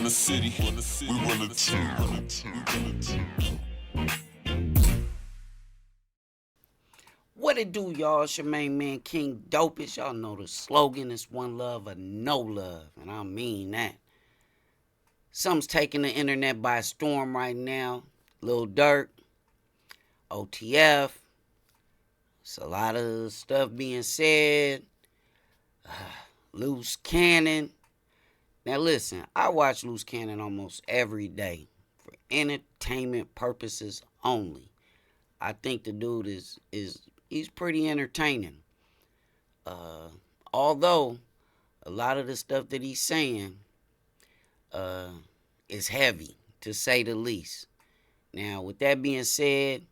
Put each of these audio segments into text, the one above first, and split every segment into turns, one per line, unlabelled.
the city, we run the town.
What it do, y'all? It's your main man, King Dopest. Y'all know the slogan is one love or no love, and I mean that. Something's taking the internet by storm right now. Lil Durk, OTF. It's a lot of stuff being said. Luce Cannon. Now listen, I watch Luce Cannon almost every day for entertainment purposes only. I think the dude is he's pretty entertaining. Although a lot of the stuff that he's saying is heavy, to say the least. Now, with that being said,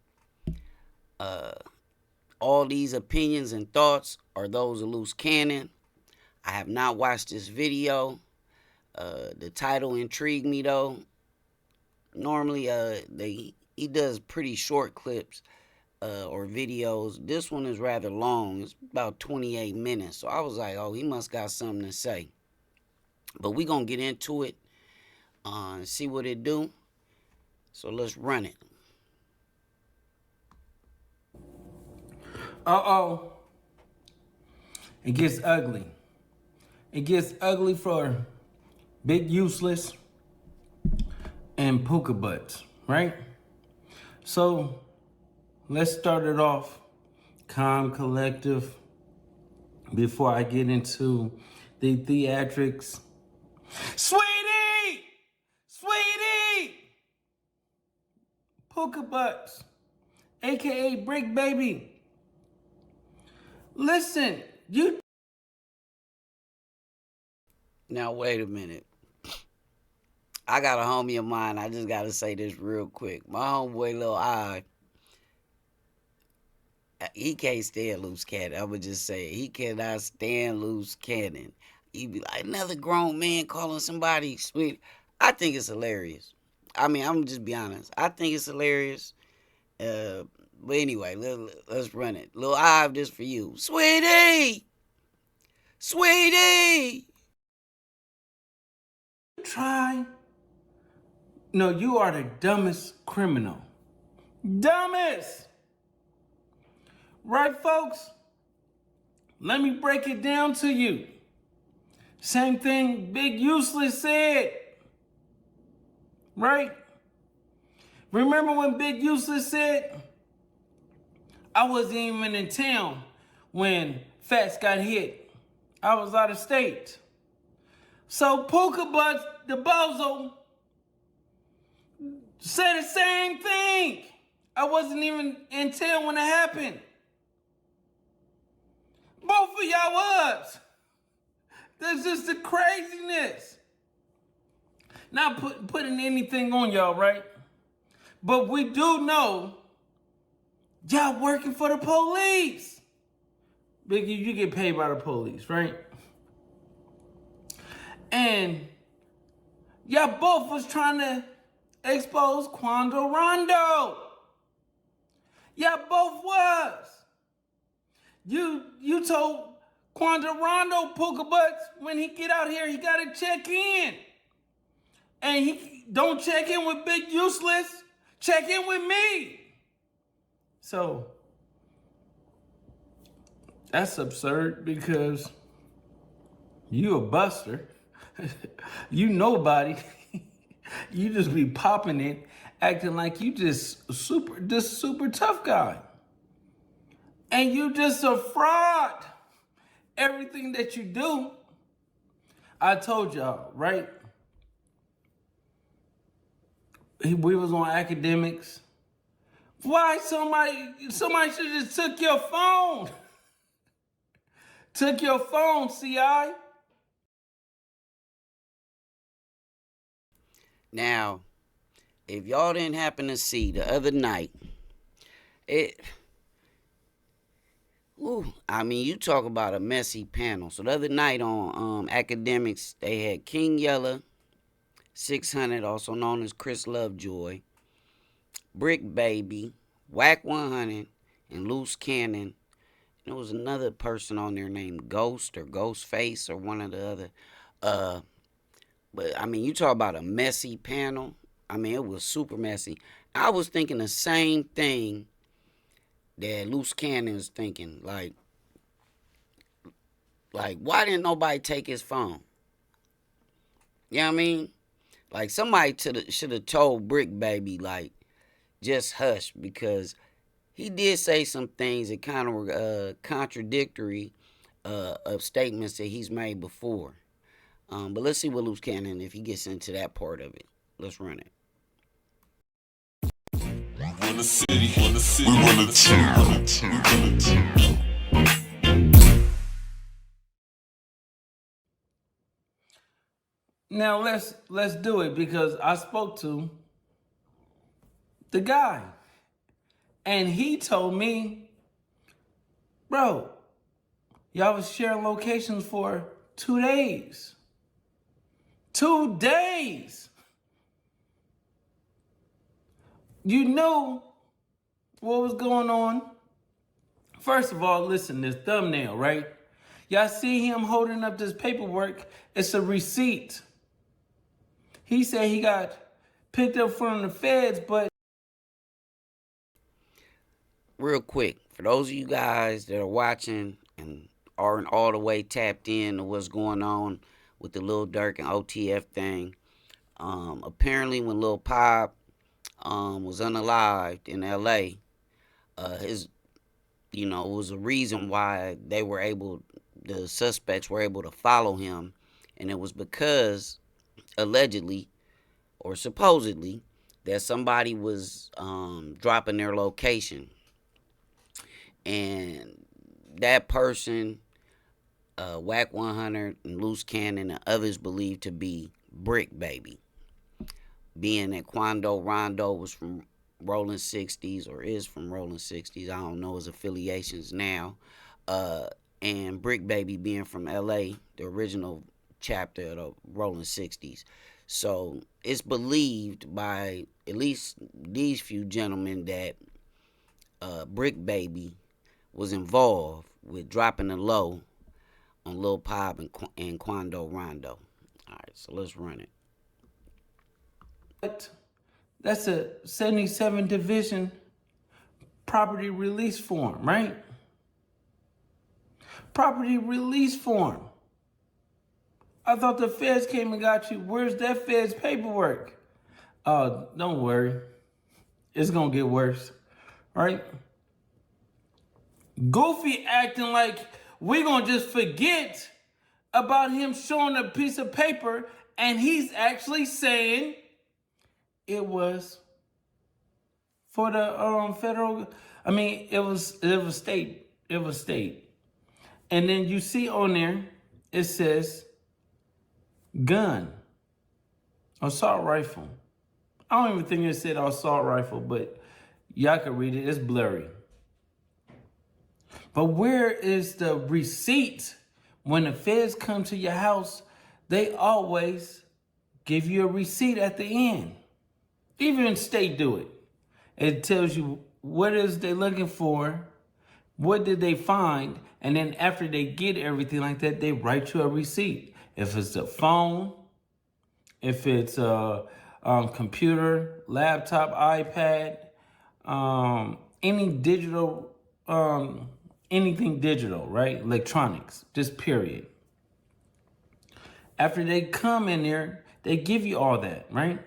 all these opinions and thoughts are those of Luce Cannon. I have not watched this video. The title intrigued me though. Normally, he does pretty short clips or videos. This one is rather long. It's about 28 minutes. So I was like, oh, he must got something to say. But we gonna get into it and see what it do. So let's run it.
Uh-oh. It gets ugly. It gets ugly for Big Useless and PAB Butts, right? So let's start it off calm, collective, before I get into the theatrics. Sweetie! Sweetie! PAB Butts, aka Bricc baby. Listen, you...
Now, wait a minute. I got a homie of mine. I just got to say this real quick. My homeboy, Lil I, he can't stand Luce Cannon. I'm going to just say it. He cannot stand Luce Cannon. He be like, another grown man calling somebody sweet. I think it's hilarious. I mean, I'm going to just be honest. I think it's hilarious. But anyway, let's run it. Lil Ive, this for you. Sweetie! Sweetie!
Try. No, you are the dumbest criminal. Dumbest! Right, folks? Let me break it down to you. Same thing Big Useless said. Right? Remember when Big Useless said, I wasn't even in town when Fats got hit. I was out of state. So PAB Butts, the bozo, said the same thing. I wasn't even in town when it happened. Both of y'all was. That's just the craziness. Not putting anything on y'all, right? But we do know y'all working for the police. Biggie, you get paid by the police, right? And y'all both was trying to expose Quando Rondo. Y'all both was. You told Quando Rondo, PAB Butts, when he get out here, he gotta check in. And he don't check in with Big Useless, check in with me. So that's absurd because you a buster. You nobody. You just be popping it, acting like you just super tough guy. And you just a fraud. Everything that you do, I told y'all, right? We was on academics. Why somebody should just took your phone? Took your phone, CI.
Now, if y'all didn't happen to see the other night, I mean, you talk about a messy panel. So the other night on academics, they had King Yella, 600, also known as Chris Lovejoy, Bricc Baby, Whack 100, and Luce Cannon. And there was another person on there named Ghost or Ghostface or one of the other. But I mean, you talk about a messy panel. I mean, it was super messy. I was thinking the same thing that Luce Cannon was thinking. Like, why didn't nobody take his phone? You know what I mean? Like, somebody should have told Bricc Baby, like, just hush, because he did say some things that kind of were contradictory of statements that he's made before. But let's see what Luce Cannon, if he gets into that part of it. Let's run it.
We run the city, we run the town.
Now let's do it, because I spoke to the guy and he told me, bro, y'all was sharing locations for 2 days. 2 days. You knew what was going on. First of all, listen, this thumbnail, right? Y'all see him holding up this paperwork. It's a receipt. He said he got picked up from the feds, but...
Real quick, for those of you guys that are watching and aren't all the way tapped in to what's going on with the Lil Durk and OTF thing, apparently when Lil PAB was unalived in LA, it was a reason why the suspects were able to follow him, and it was because allegedly or supposedly that somebody was dropping their location, and that person, Whack 100 and Luce Cannon and others believed to be Bricc Baby, being that Quando Rondo was from Rolling 60s, or is from Rolling 60s. I don't know his affiliations now. And Bricc Baby being from LA, the original chapter of the Rolling 60s. So it's believed by at least these few gentlemen that Bricc Baby was involved with dropping the low on Lil PAB and Quando Rondo. All right, so let's run it.
But that's a 77 division property release form, right? Property release form. I thought the feds came and got you. Where's that feds paperwork? Oh, don't worry. It's gonna get worse, right? Goofy acting like we're gonna just forget about him showing a piece of paper, and he's actually saying it was for the federal. I mean, it was state. It was state. And then you see on there, it says gun, assault rifle. I don't even think it said assault rifle, but y'all can read it. It's blurry. But where is the receipt? When the feds come to your house, they always give you a receipt at the end. Even state do it. It tells you what is they looking for, what did they find, and then after they get everything like that, they write you a receipt. If it's a phone, if it's a computer, laptop, iPad, any digital, anything digital, right? Electronics, just period. After they come in there, they give you all that, right?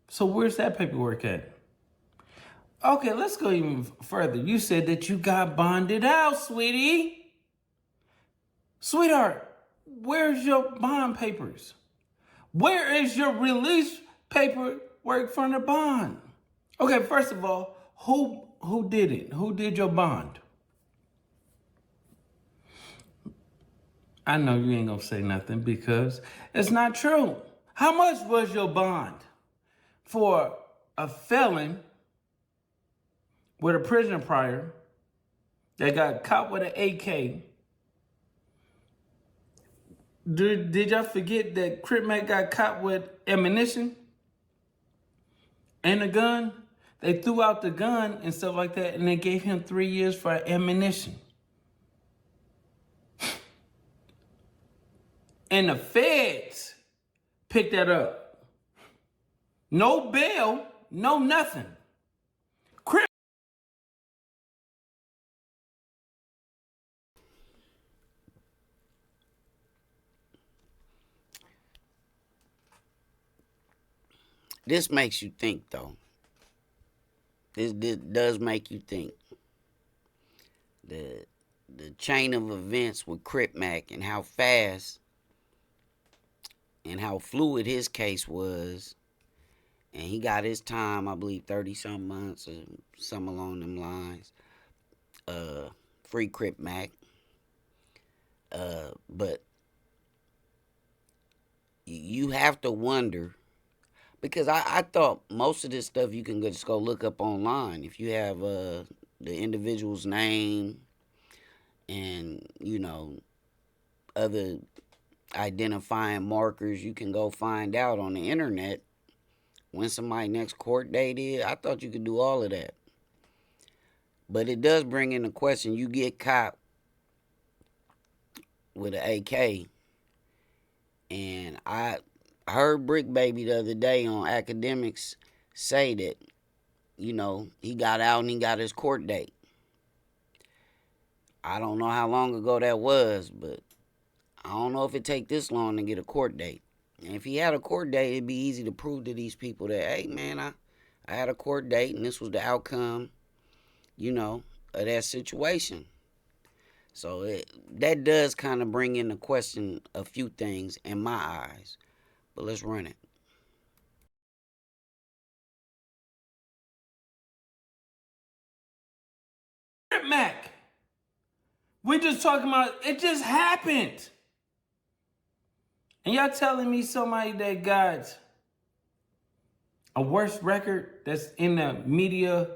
So where's that paperwork at? Okay, let's go even further. You said that you got bonded out, sweetie. Sweetheart, where's your bond papers? Where is your release paperwork from the bond? Okay, first of all, who did it? Who did your bond? I know you ain't gonna say nothing because it's not true. How much was your bond for a felon with a prisoner prior that got caught with an AK? Did y'all forget that Crip Mac got caught with ammunition and a gun? They threw out the gun and stuff like that, and they gave him 3 years for ammunition. And the feds pick that up. No bail, no nothing.
This makes you think, though. This does make you think. The chain of events with Crip Mac and how fast and how fluid his case was. And he got his time, I believe, 30-something months or something along them lines. Free Crip Mac. But you have to wonder, because I thought most of this stuff you can just go look up online. If you have the individual's name and, you know, other identifying markers, you can go find out on the internet when somebody's next court date is. I thought you could do all of that. But it does bring into question, you get caught with an AK. And I heard Bricc Baby the other day on Academics say that, you know, he got out and he got his court date. I don't know how long ago that was, but I don't know if it take this long to get a court date. And if he had a court date, it'd be easy to prove to these people that, hey, man, I had a court date and this was the outcome, you know, of that situation. So that does kind of bring into question a few things in my eyes. But let's run it.
Crip Mac. We just talking about, it just happened. And y'all telling me somebody that got a worse record that's in the media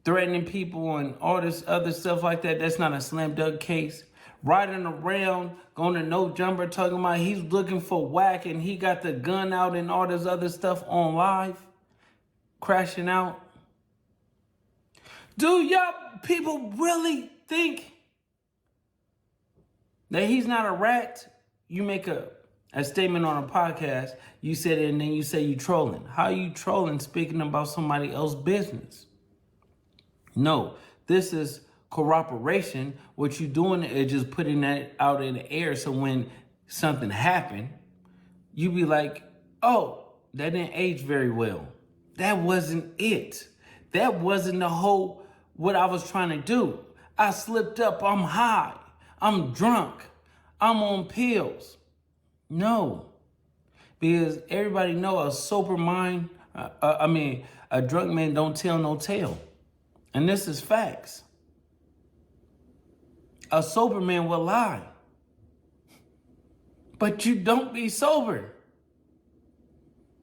threatening people and all this other stuff like that, that's not a slam dunk case. Riding around, going to No Jumper, talking about he's looking for whack and he got the gun out and all this other stuff on live, crashing out. Do y'all people really think that he's not a rat? You make a statement on a podcast, you said it, and then you say you trolling. How are you trolling speaking about somebody else's business? No, this is corroboration. What you doing is just putting that out in the air, so when something happened, you be like, oh, that didn't age very well. That wasn't it. That wasn't the whole, what I was trying to do. I slipped up, I'm high, I'm drunk, I'm on pills. No, because everybody know a sober mind, a drunk man don't tell no tale. And this is facts. A sober man will lie. But you don't be sober.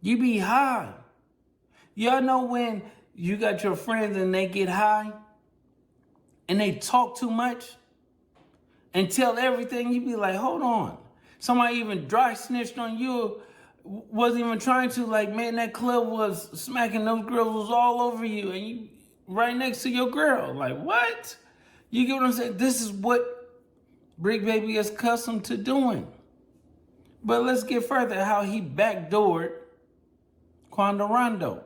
You be high. Y'all know when you got your friends and they get high and they talk too much and tell everything, you be like, hold on. Somebody even dry snitched on you, wasn't even trying to, like, man, that club was smacking, those girls was all over you and you right next to your girl. Like, what? You get what I'm saying? This is what Bricc Baby is accustomed to doing. But let's get further, how he backdoored Quando Rondo.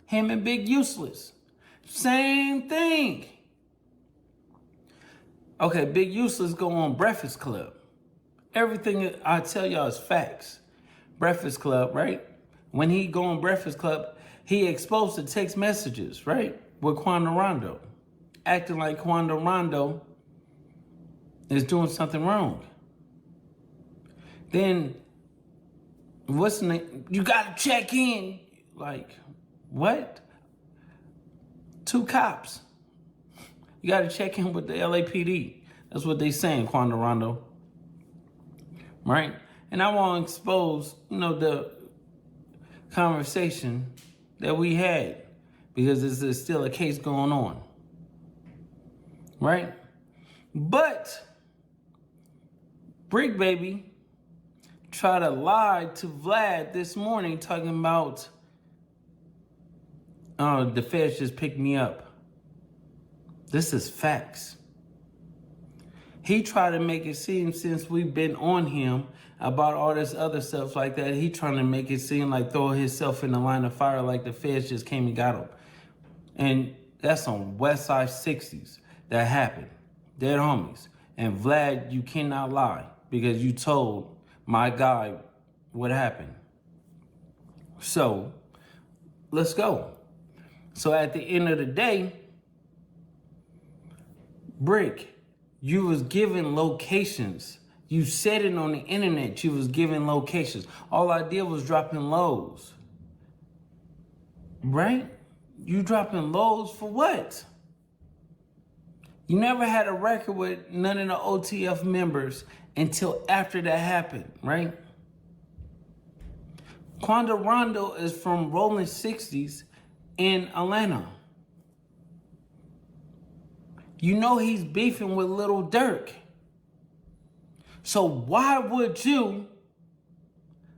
Him and Big Useless. Same thing. Okay, Big Useless go on Breakfast Club. Everything I tell y'all is facts. Breakfast Club, right? When he go on Breakfast Club, he exposed the text messages, right? With Quando Rondo. Acting like Quando Rondo is doing something wrong. Then, what's the name? You gotta check in. Like, what? 2 cops. You gotta check in with the LAPD. That's what they saying, Quando Rondo. Right? And I want to expose, the conversation that we had, because there's still a case going on. Right? But Bricc Baby tried to lie to Vlad this morning talking about, oh, the feds just picked me up. This is facts. He tried to make it seem, since we've been on him about all this other stuff like that, he trying to make it seem like throw himself in the line of fire like the feds just came and got him. And that's on West Side 60s that happened. Dead homies. And Vlad, you cannot lie because you told my guy what happened. So, let's go. So at the end of the day, Bricc, you was given locations. You said it on the internet, you was given locations. All I did was dropping lows. Right? You dropping lows for what? You never had a record with none of the OTF members until after that happened, right? Quando Rondo is from Rolling 60s in Atlanta. You know he's beefing with Lil Durk. So why would you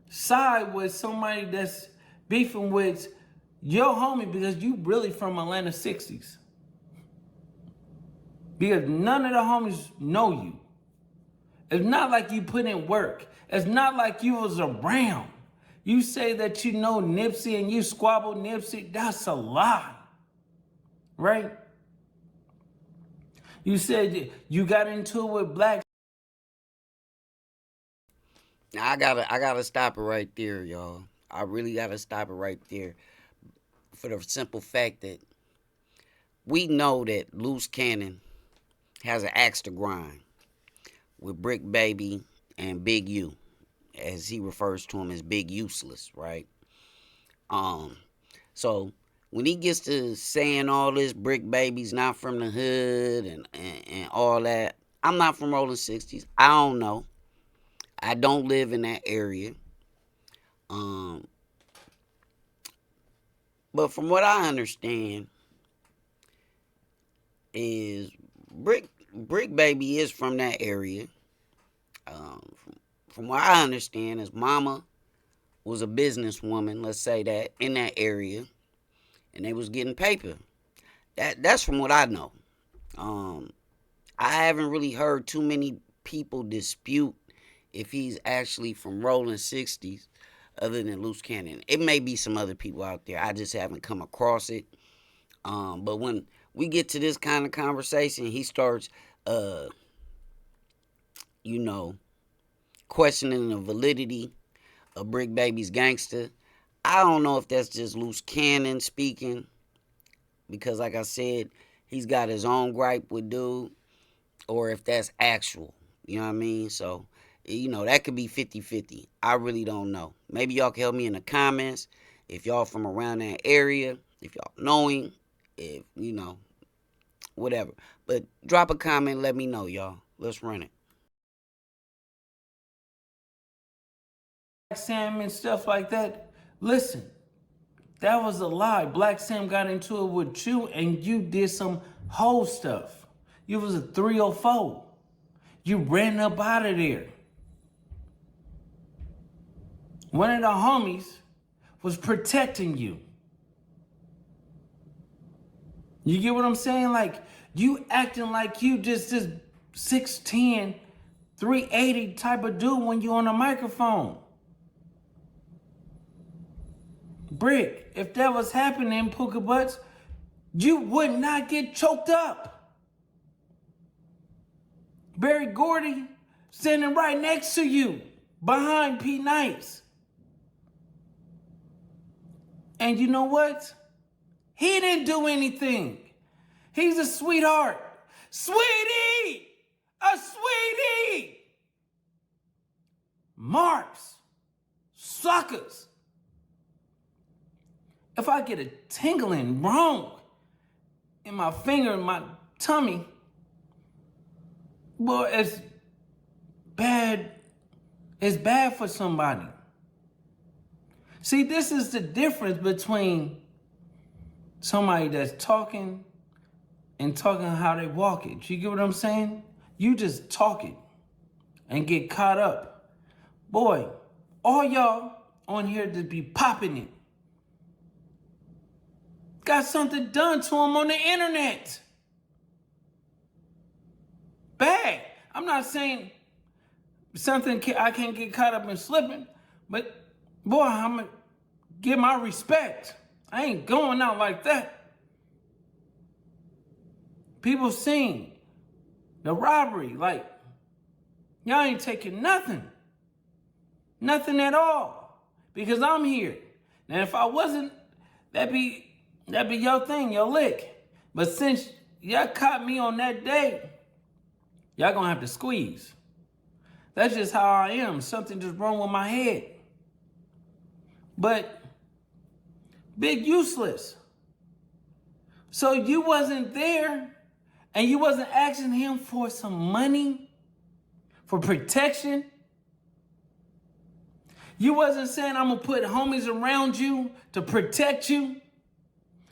side with somebody that's beefing with your homie because you really from Atlanta 60s? Because none of the homies know you. It's not like you put in work. It's not like you was around. You say that you know Nipsey and you squabble Nipsey. That's a lie. Right? You said you got into it with Black.
Now I gotta stop it right there, y'all. I really gotta stop it right there. For the simple fact that we know that Luce Cannon has an axe to grind with Bricc Baby and Big U, as he refers to him as Big Useless, right? So when he gets to saying all this, Bricc Baby's not from the hood and all that. I'm not from Rolling 60s. I don't know. I don't live in that area. But from what I understand is Bricc Baby is from that area. From what I understand, his mama was a businesswoman, let's say that, in that area, and they was getting paper. That's from what I know. I haven't really heard too many people dispute if he's actually from Rolling 60s other than Luce Cannon. It may be some other people out there. I just haven't come across it. But when we get to this kind of conversation, he starts, questioning the validity of Bricc Baby's gangster. I don't know if that's just Luce Cannon speaking, because like I said, he's got his own gripe with dude, or if that's actual. You know what I mean? So, that could be 50-50. I really don't know. Maybe y'all can help me in the comments if y'all from around that area, if y'all know him, if, whatever. But drop a comment, let me know, y'all. Let's run it.
Black Sam and stuff like that. Listen, that was a lie. Black Sam got into it with you and you did some whole stuff. You was a 304. You ran up out of there. One of the homies was protecting you. You get what I'm saying? Like, you acting like you just this 6'10", 380 type of dude when you on a microphone. Bricc, if that was happening, PAB Butts, you would not get choked up. Barry Gordy standing right next to you, behind P. Nice. And you know what? He didn't do anything. He's a sweetheart. Sweetie! A sweetie! Marks. Suckers. If I get a tingling wrong in my finger, in my tummy, boy, it's bad. It's bad for somebody. See, this is the difference between somebody that's talking and talking how they walk it. You get what I'm saying? You just talk it and get caught up. Boy, all y'all on here to be popping it got something done to them on the internet. Bad. I'm not saying something I can't get caught up in slipping, but boy, I'm gonna give my respect. I ain't going out like that. People seen the robbery, like, y'all ain't taking nothing. Nothing at all. Because I'm here. Now if I wasn't, that'd be your thing, your lick. But since y'all caught me on that day, y'all gonna have to squeeze. That's just how I am. Something just wrong with my head. But big useless. So you wasn't there and you wasn't asking him for some money, for protection. You wasn't saying I'm gonna put homies around you to protect you,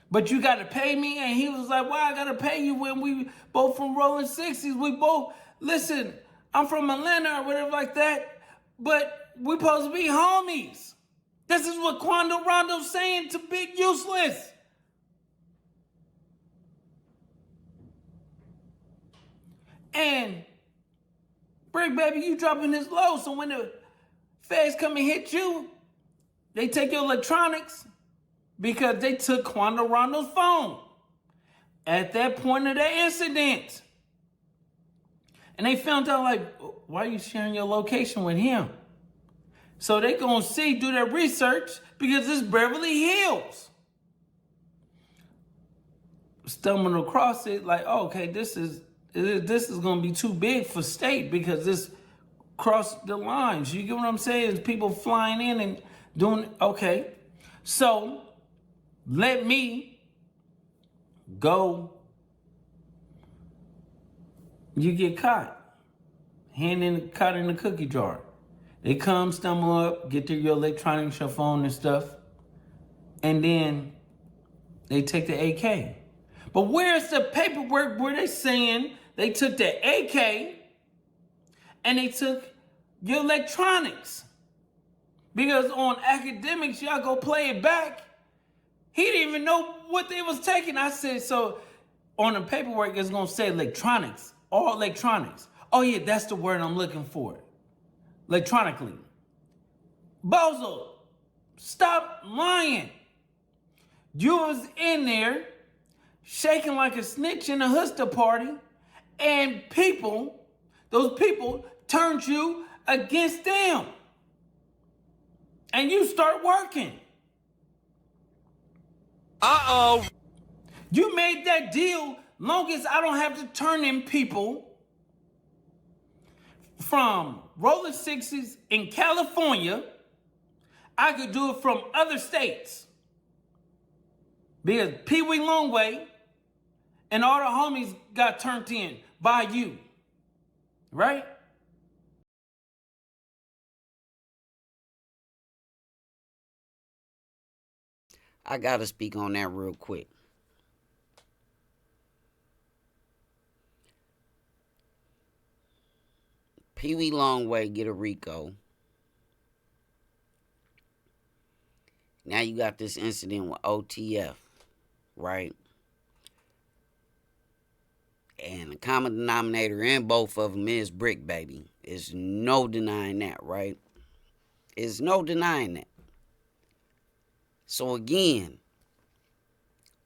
but you gotta pay me. And he was like, why I gotta pay you when we both from Rolling 60s? We both, listen, I'm from Atlanta or whatever like that, but we supposed to be homies. This is what Quando Rondo's saying to Big Useless. And Bricc, baby, you dropping this low, so when the feds come and hit you, they take your electronics because they took Quando Rondo's phone at that point of the incident. And they found out, like, why are you sharing your location with him? So they gonna do their research because it's Beverly Hills. Stumbling across it, like, oh, okay, this is gonna be too big for state because this crossed the lines. You get what I'm saying? It's people flying in and doing, okay. So let me go. You get caught. Caught in the cookie jar. They come, stumble up, get to your electronics, your phone and stuff. And then they take the AK. But where's the paperwork where they saying they took the AK and they took your electronics? Because on academics, y'all go play it back. He didn't even know what they was taking. I said, so on the paperwork, it's gonna say electronics, all electronics. Oh yeah, that's the word I'm looking for. Electronically. Bozo, stop lying. You was in there shaking like a snitch in a huster party, and those people turned you against them. And you start working. Uh-oh. You made that deal, long as I don't have to turn in people from Rolling 60s in California, I could do it from other states. Because Pee Wee Longway and all the homies got turned in by you. Right?
I gotta speak on that real quick. Pee Wee Longway get a RICO. Now you got this incident with OTF, right? And the common denominator in both of them is Bricc, baby. There's no denying that, right? There's no denying that. So again,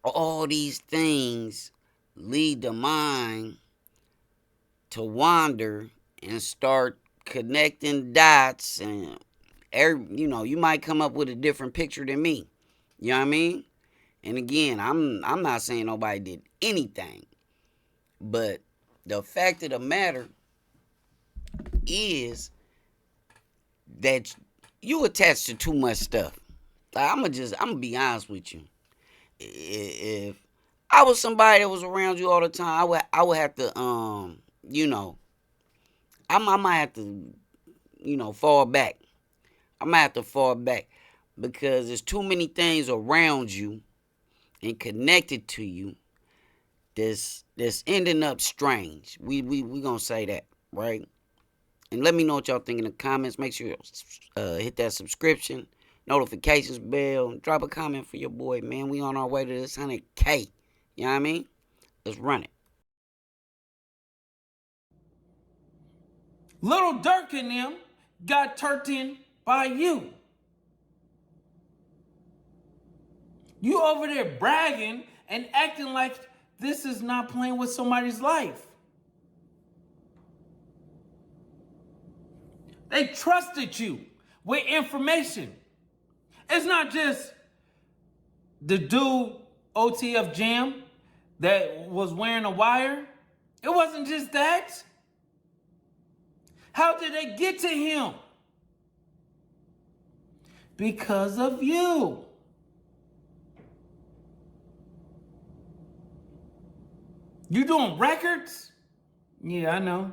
all these things lead the mind to wander and start connecting dots, and you might come up with a different picture than me. You know what I mean? And again, I'm not saying nobody did anything, but the fact of the matter is that you attached to too much stuff. Like, I'm gonna be honest with you. If I was somebody that was around you all the time, I would have to I might have to fall back. I might have to fall back because there's too many things around you and connected to you that's ending up strange. We gonna say that, right? And let me know what y'all think in the comments. Make sure you hit that subscription, notifications bell, drop a comment for your boy, man. We on our way to this 100K. You know what I mean? Let's run it.
Lil Durk and them got turned in by you. You over there bragging and acting like this is not playing with somebody's life. They trusted you with information. It's not just the dude OTF Jam that was wearing a wire. It wasn't just that. How did they get to him? Because of you. You doing records? Yeah, I know.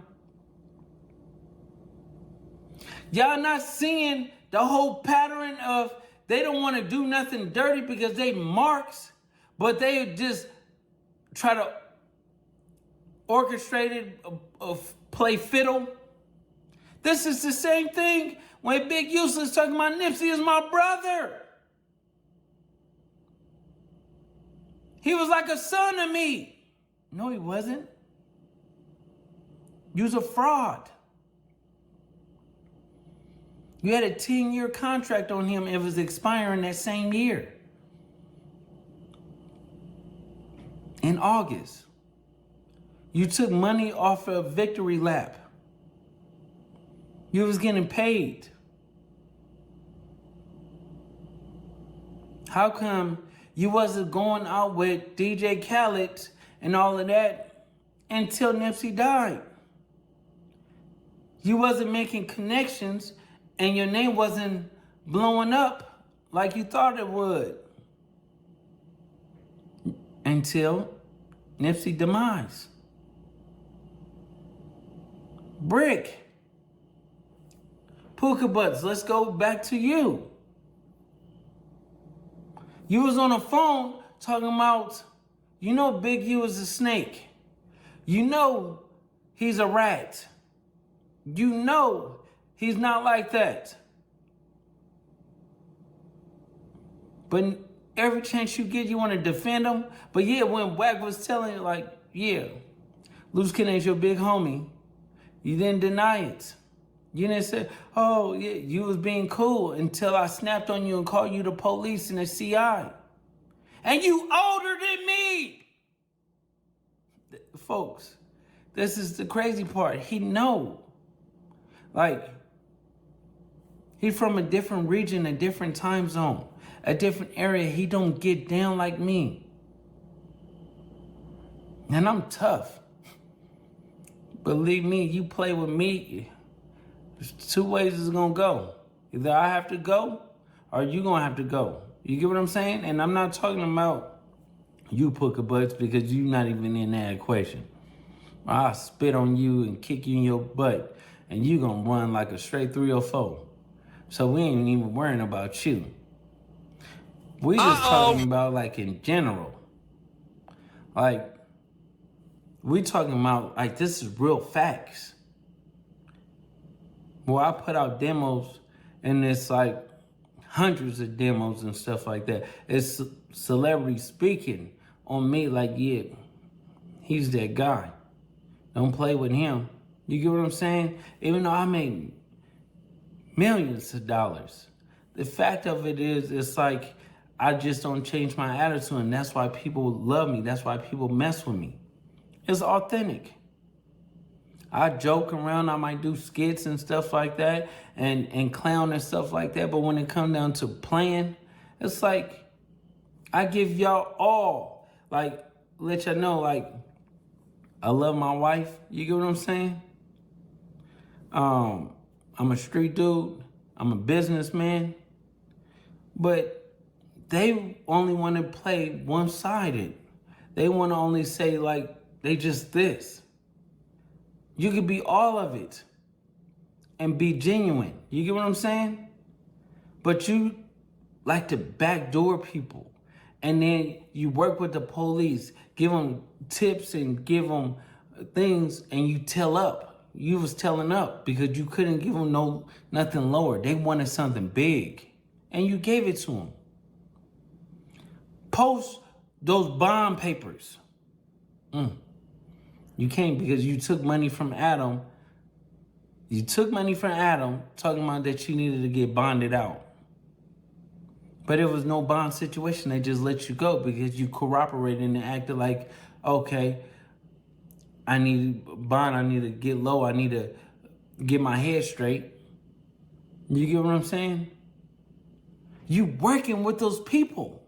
Y'all not seeing the whole pattern of they don't want to do nothing dirty because they marks, but they just try to orchestrate it, play fiddle. This is the same thing when Big Useless talking about Nipsey is my brother. He was like a son to me. No, he wasn't. You was a fraud. You had a 10-year contract on him. It was expiring that same year. In August. You took money off of Victory Lap. You was getting paid. How come you wasn't going out with DJ Khaled and all of that until Nipsey died? You wasn't making connections and your name wasn't blowing up like you thought it would until Nipsey demise. Bricc. PAB Butts, let's go back to you. You was on the phone talking about, you know Big U is a snake. You know he's a rat. You know he's not like that. But every chance you get, you want to defend him. But yeah, when Wack was telling you, like, yeah, Luce Cannon is your big homie, you didn't deny it. You didn't say, oh, yeah, you was being cool until I snapped on you and called you the police and the CI. And you older than me. Folks, this is the crazy part. He know. Like, he's from a different region, a different time zone, a different area. He don't get down like me. And I'm tough. Believe me, you play with me, there's two ways it's gonna go. Either I have to go or you gonna have to go. You get what I'm saying? And I'm not talking about you PAB Butts because you're not even in that equation. I'll spit on you and kick you in your butt and you gonna run like a straight 304. So we ain't even worrying about you. We just talking about like in general. Like, we talking about like this is real facts. Well, I put out demos and it's like hundreds of demos and stuff like that. It's celebrity speaking on me like, yeah, he's that guy. Don't play with him. You get what I'm saying? Even though I made millions of dollars. The fact of it is, it's like, I just don't change my attitude and that's why people love me. That's why people mess with me. It's authentic. I joke around, I might do skits and stuff like that and clown and stuff like that. But when it comes down to playing, it's like, I give y'all all, like, let y'all know, like, I love my wife. You get what I'm saying? I'm a street dude. I'm a businessman. But they only want to play one-sided. They want to only say, like, they just this. You could be all of it and be genuine. You get what I'm saying? But you like to backdoor people. And then you work with the police, give them tips and give them things, and you tell up. You was telling up because you couldn't give them nothing lower. They wanted something big, and you gave it to them. Post those bond papers. You can't because you took money from Adam. You took money from Adam, talking about that you needed to get bonded out. But it was no bond situation. They just let you go because you cooperated and acted like, okay, I need bond, I need to get low, I need to get my head straight. You get what I'm saying? You working with those people.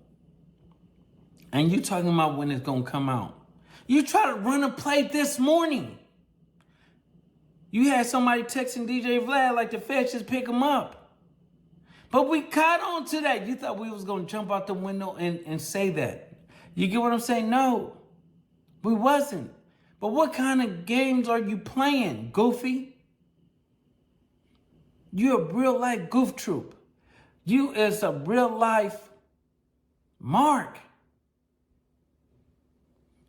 And you talking about when it's gonna come out. You try to run a play this morning. You had somebody texting DJ Vlad like the feds just pick him up. But we caught on to that. You thought we was gonna jump out the window and say that. You get what I'm saying? No, we wasn't. But what kind of games are you playing, Goofy? You a real life goof troop. You is a real life Mark.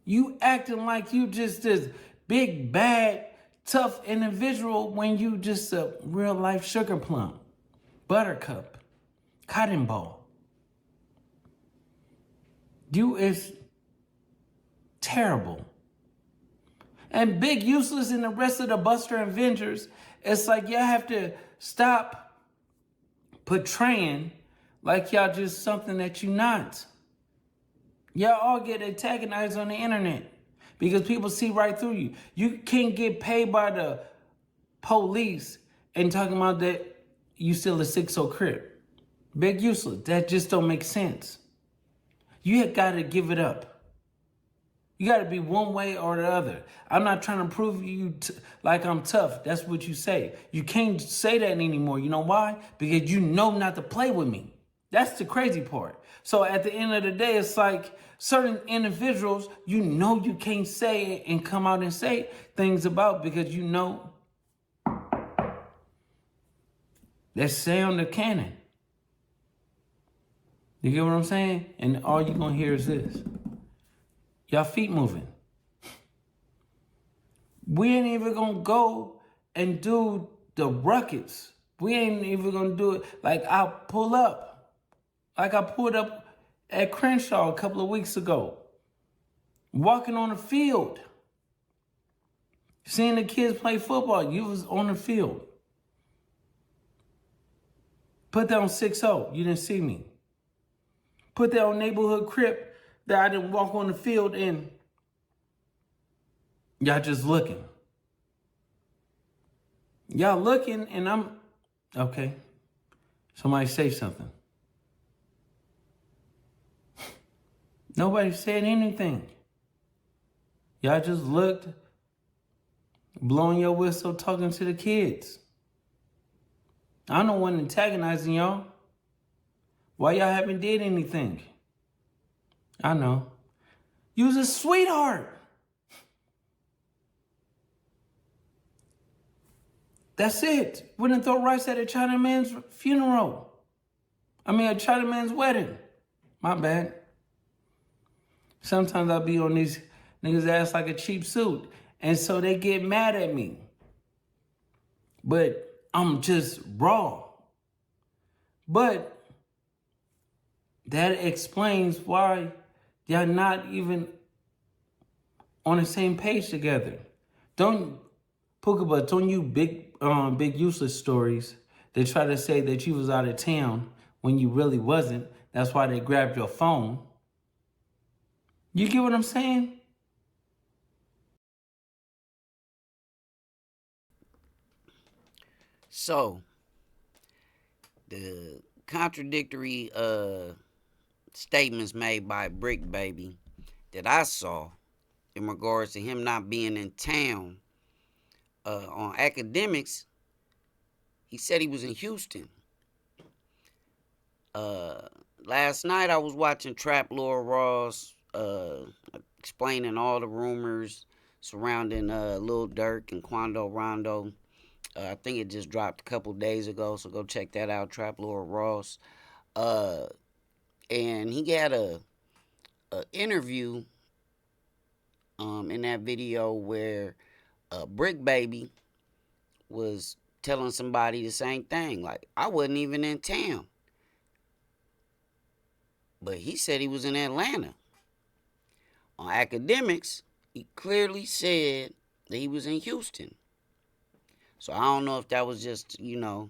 You acting like you just this big, bad, tough individual when you just a real life sugar plum, buttercup, cotton ball. You is terrible. And Big Useless and the rest of the Buster Avengers, it's like y'all have to stop portraying like y'all just something that you not. Y'all all get antagonized on the internet because people see right through you. You can't get paid by the police and talking about that you still a 6-0 crip. Big Useless, that just don't make sense. You got to give it up. You got to be one way or the other. I'm not trying to prove you like I'm tough. That's what you say. You can't say that anymore. You know why? Because you know not to play with me. That's the crazy part. So at the end of the day, it's like certain individuals, you know you can't say it and come out and say things about because you know that sound the cannon. You get what I'm saying? And all you're going to hear is this. Y'all feet moving. We ain't even going to go and do the ruckus. We ain't even going to do it. Like I'll pull up. Like I pulled up at Crenshaw a couple of weeks ago. Walking on the field. Seeing the kids play football. You was on the field. Put that on 6-0. You didn't see me. Put that on neighborhood crip that I didn't walk on the field and y'all just looking. Y'all looking and I'm, okay. Somebody say something. Nobody said anything. Y'all just looked, blowing your whistle, talking to the kids. I'm the one antagonizing y'all. Why y'all haven't did anything? I know. You was a sweetheart. That's it. Wouldn't throw rice at a Chinaman's funeral. I mean, a Chinaman's wedding. My bad. Sometimes I'll be on these niggas' ass like a cheap suit. And so they get mad at me. But I'm just raw. But that explains why y'all not even on the same page together. Don't, Puka Butts, don't you big useless stories. They try to say that you was out of town when you really wasn't. That's why they grabbed your phone. You get what I'm saying?
So, the contradictory statements made by Bricc Baby that I saw in regards to him not being in town on academics, he said he was in Houston. Last night I was watching Trap Lord Ross explaining all the rumors surrounding Lil Durk and Quando Rondo. I think it just dropped a couple days ago, so go check that out, Trap Lord Ross. And he had a interview in that video where Bricc Baby was telling somebody the same thing. Like, I wasn't even in town. But he said he was in Atlanta. On academics, he clearly said that he was in Houston. So I don't know if that was just, a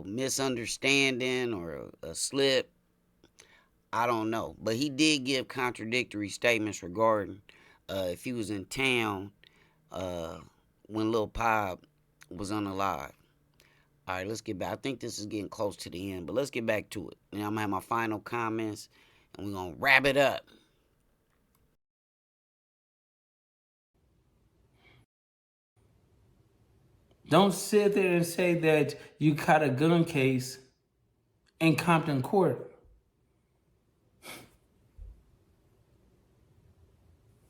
misunderstanding or a slip. I don't know. But he did give contradictory statements regarding if he was in town uh, when Lil PAB was unalive. All right, let's get back. I think this is getting close to the end, but let's get back to it. And I'm going to have my final comments, and we're going to wrap it up.
Don't sit there and say that you caught a gun case in Compton Court.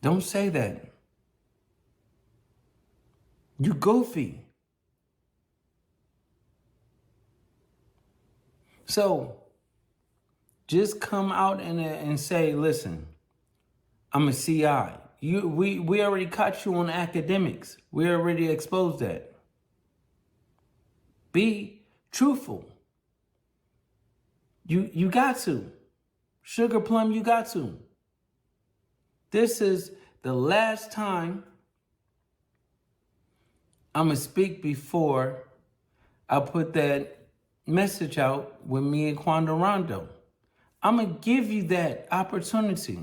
Don't say that. You goofy. So just come out and say, listen, I'm a CI. We already caught you on academics. We already exposed that. Be truthful. You got to. Sugar Plum, you got to. This is the last time I'm going to speak before I put that message out with me and Quando Rondo. I'm going to give you that opportunity.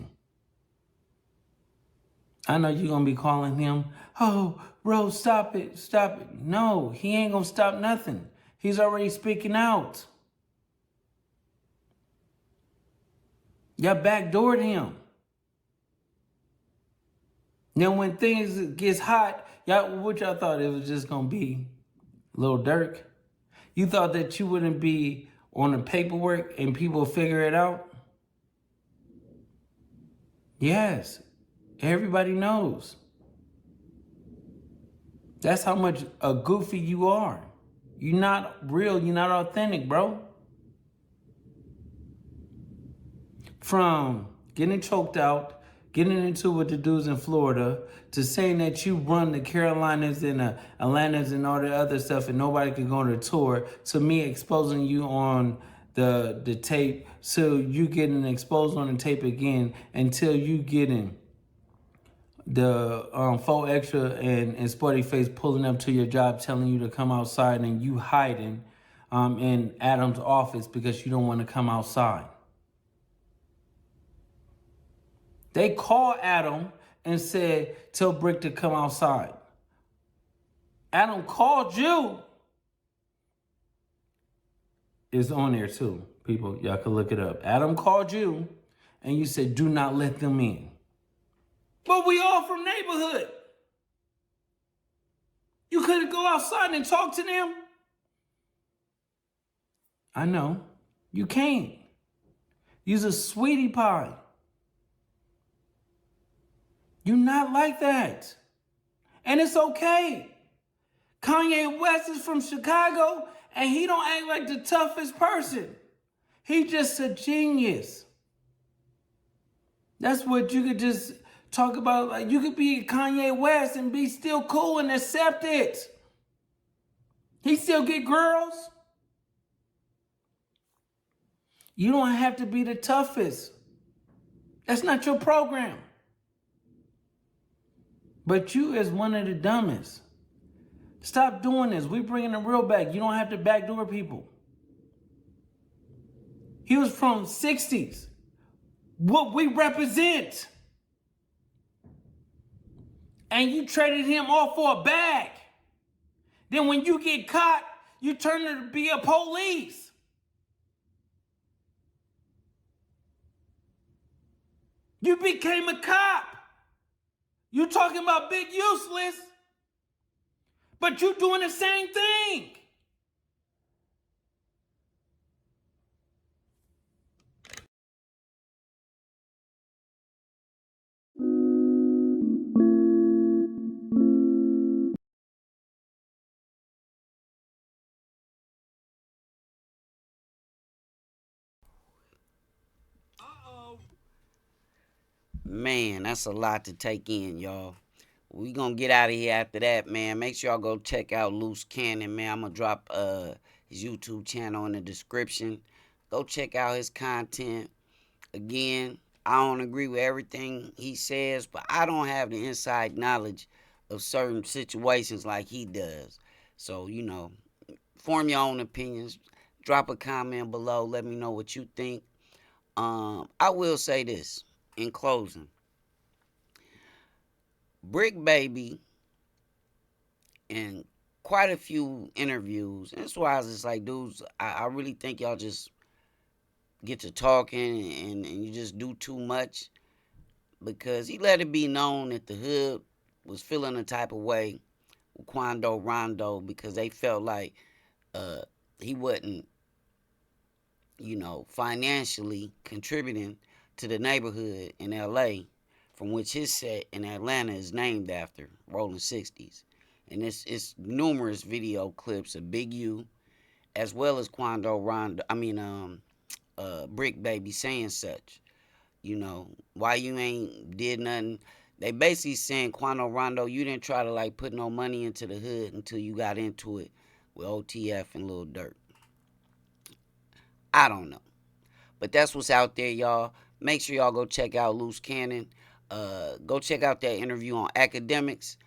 I know you're going to be calling him, oh, bro, stop it, stop it. No, he ain't going to stop nothing. He's already speaking out. Y'all backdoored him. Now when things gets hot, what y'all thought it was just going to be Lil Durk? You thought that you wouldn't be on the paperwork and people figure it out? Yes. Everybody knows. That's how much a goofy you are. You're not real. You're not authentic, bro. From getting choked out, getting into with the dudes in Florida, to saying that you run the Carolinas and the Atlantas and all the other stuff and nobody could go on the tour, to me exposing you on the tape, so you getting exposed on the tape again until you getting the faux extra and Sporty Face pulling up to your job telling you to come outside and you hiding in Adam's office because you don't want to come outside. They called Adam and said, tell Bricc to come outside. Adam called you. It's on there too, people. Y'all can look it up. Adam called you and you said, do not let them in. But we all from neighborhood. You couldn't go outside and talk to them? I know. You can't. You's a sweetie pie. You're not like that. And it's okay. Kanye West is from Chicago and he don't act like the toughest person. He just a genius. That's what you could just talk about. Like, you could be Kanye West and be still cool and accept it. He still get girls. You don't have to be the toughest. That's not your program. But you is one of the dumbest. Stop doing this. We bringing the real back. You don't have to backdoor people. He was from 60s. What we represent. And you traded him off for a bag. Then when you get caught, you turn to be a police. You became a cop. You talking about big useless, but you doing the same thing.
Man, that's a lot to take in, y'all. We gonna get out of here after that, man. Make sure y'all go check out Luce Cannon, man. I'm gonna drop his YouTube channel in the description. Go check out his content. Again, I don't agree with everything he says, but I don't have the inside knowledge of certain situations like he does. So, form your own opinions. Drop a comment below. Let me know what you think. I will say this in closing. Bricc Baby in quite a few interviews, and that's why I was just like, dudes, I really think y'all just get to talking and you just do too much, because he let it be known that the hood was feeling a type of way with Quando Rondo, because they felt like he wasn't, financially contributing to the neighborhood in LA, from which his set in Atlanta is named after, Rolling 60s. And it's numerous video clips of Big U as well as Quando Rondo, Bricc Baby saying such. Why you ain't did nothing. They basically saying, Quando Rondo, you didn't try to like put no money into the hood until you got into it with OTF and Lil Durk. I don't know. But that's what's out there, y'all. Make sure y'all go check out Luce Cannon. Go check out that interview on academics.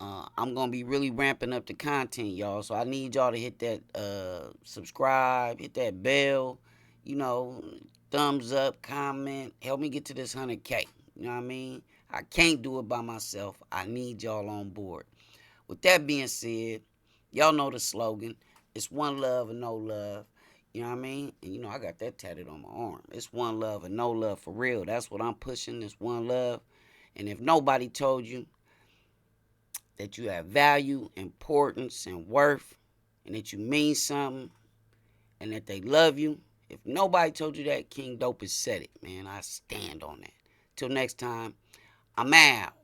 I'm going to be really ramping up the content, y'all. So I need y'all to hit that subscribe, hit that bell, thumbs up, comment. Help me get to this 100K. You know what I mean? I can't do it by myself. I need y'all on board. With that being said, y'all know the slogan. It's one love and no love. You know what I mean? And I got that tatted on my arm. It's one love and no love for real. That's what I'm pushing. It's one love. And if nobody told you that you have value, importance, and worth, and that you mean something, and that they love you, if nobody told you that, King Dope has said it, man. I stand on that. Till next time, I'm out.